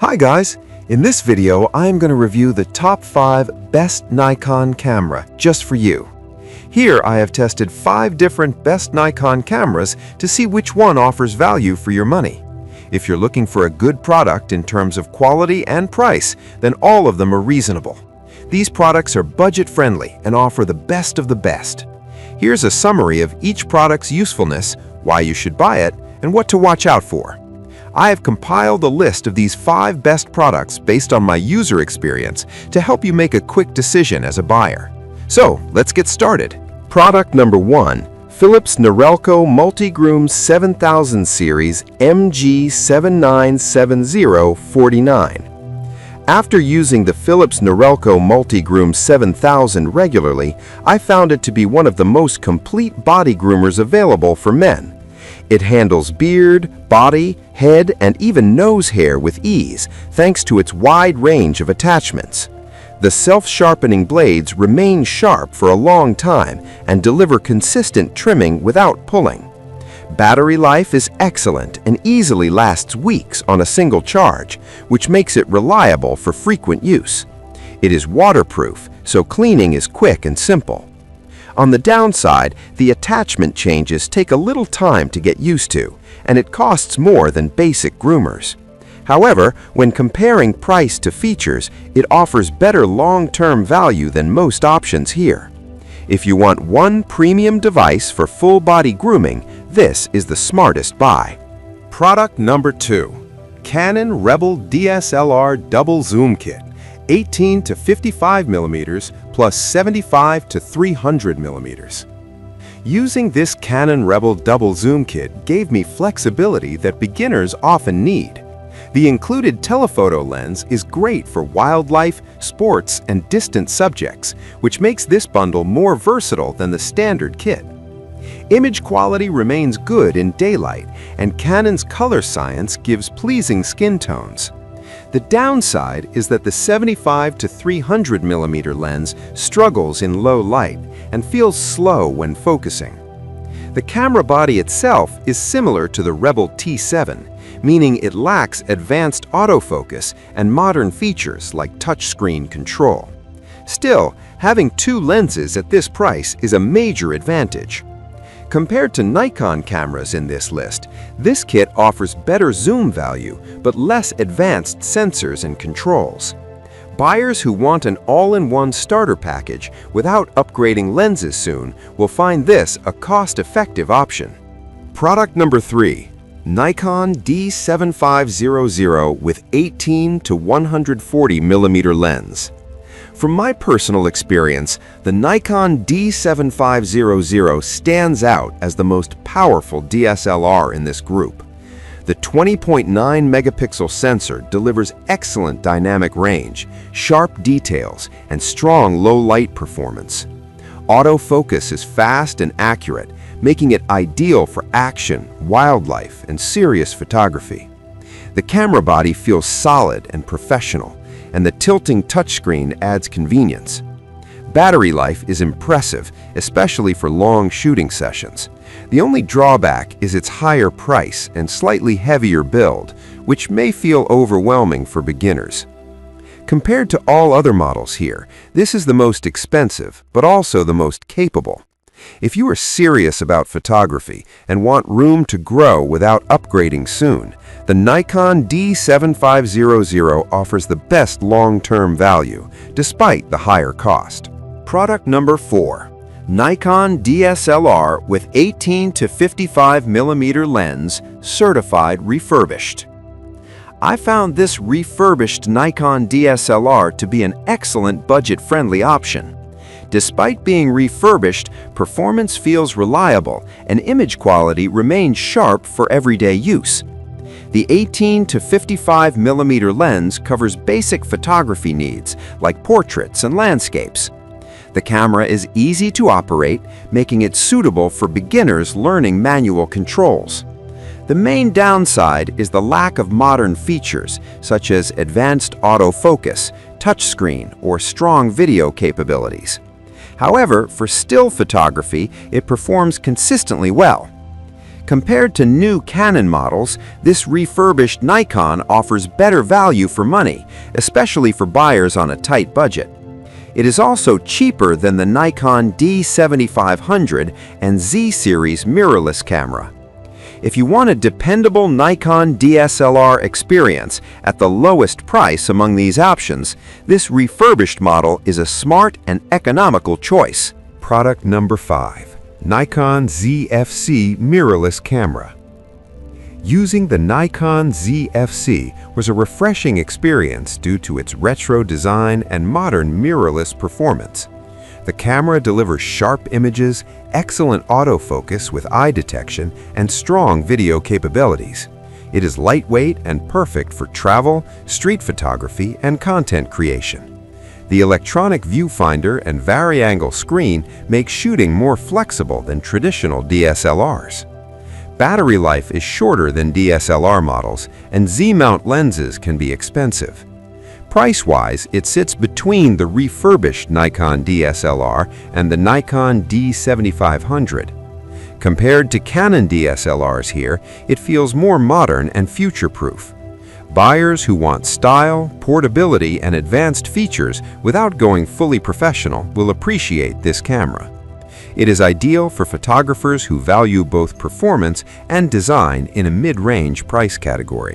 Hi guys! In this video, I am going to review the top 5 best Nikon camera just for you. Here I have tested 5 different best Nikon cameras to see which one offers value for your money. If you're looking for a good product in terms of quality and price, then all of them are reasonable. These products are budget-friendly and offer the best of the best. Here's a summary of each product's usefulness, why you should buy it, and what to watch out for. I have compiled a list of these 5 best products based on my user experience to help you make a quick decision as a buyer. So, let's get started. Product number 1. Philips Norelco Multigroom 7000 Series MG797049. After using the Philips Norelco Multigroom 7000 regularly, I found it to be one of the most complete body groomers available for men. It handles beard, body, head, and even nose hair with ease, thanks to its wide range of attachments. The self-sharpening blades remain sharp for a long time and deliver consistent trimming without pulling. Battery life is excellent and easily lasts weeks on a single charge, which makes it reliable for frequent use. It is waterproof, so cleaning is quick and simple. On the downside, the attachment changes take a little time to get used to, and it costs more than basic groomers. However, when comparing price to features, it offers better long-term value than most options here. If you want one premium device for full-body grooming, this is the smartest buy. Product number 2. Canon Rebel DSLR Double Zoom Kit, 18 to 55 millimeters plus 75 to 300 millimeters. Using this Canon Rebel Double Zoom Kit gave me flexibility that beginners often need. The included telephoto lens is great for wildlife, sports, and distant subjects, which makes this bundle more versatile than the standard kit. Image quality remains good in daylight, and Canon's color science gives pleasing skin tones. The downside is that the 75 to 300 millimeter lens struggles in low light and feels slow when focusing. The camera body itself is similar to the Rebel T7, meaning it lacks advanced autofocus and modern features like touchscreen control. Still, having 2 lenses at this price is a major advantage. Compared to Nikon cameras in this list, this kit offers better zoom value but less advanced sensors and controls. Buyers who want an all-in-one starter package without upgrading lenses soon will find this a cost-effective option. Product number 3. Nikon D7500 with 18 to 140 millimeter lens. From my personal experience, the Nikon D7500 stands out as the most powerful DSLR in this group. The 20.9 megapixel sensor delivers excellent dynamic range, sharp details, and strong low-light performance. Autofocus is fast and accurate, making it ideal for action, wildlife, and serious photography. The camera body feels solid and professional, and the tilting touchscreen adds convenience. Battery life is impressive, especially for long shooting sessions. The only drawback is its higher price and slightly heavier build, which may feel overwhelming for beginners. Compared to all other models here, this is the most expensive, but also the most capable. If you are serious about photography and want room to grow without upgrading soon, the Nikon D7500 offers the best long-term value, despite the higher cost. Product number 4. Nikon DSLR with 18 to 55 millimeter lens, certified refurbished. I found this refurbished Nikon DSLR to be an excellent budget-friendly option. Despite being refurbished, performance feels reliable and image quality remains sharp for everyday use. The 18 to 55 millimeter lens covers basic photography needs like portraits and landscapes. The camera is easy to operate, making it suitable for beginners learning manual controls. The main downside is the lack of modern features such as advanced autofocus, touchscreen, or strong video capabilities. However, for still photography, it performs consistently well. Compared to new Canon models, this refurbished Nikon offers better value for money, especially for buyers on a tight budget. It is also cheaper than the Nikon D7500 and Z-series mirrorless camera. If you want a dependable Nikon DSLR experience at the lowest price among these options, this refurbished model is a smart and economical choice. Product number 5. Nikon ZFC mirrorless camera. Using the Nikon ZFC was a refreshing experience due to its retro design and modern mirrorless performance. The camera delivers sharp images, excellent autofocus with eye detection, and strong video capabilities. It is lightweight and perfect for travel, street photography, and content creation. The electronic viewfinder and vari-angle screen make shooting more flexible than traditional DSLRs. Battery life is shorter than DSLR models, and Z-mount lenses can be expensive. Price-wise, it sits between the refurbished Nikon DSLR and the Nikon D7500. Compared to Canon DSLRs here, it feels more modern and future-proof. Buyers who want style, portability, and advanced features without going fully professional will appreciate this camera. It is ideal for photographers who value both performance and design in a mid-range price category.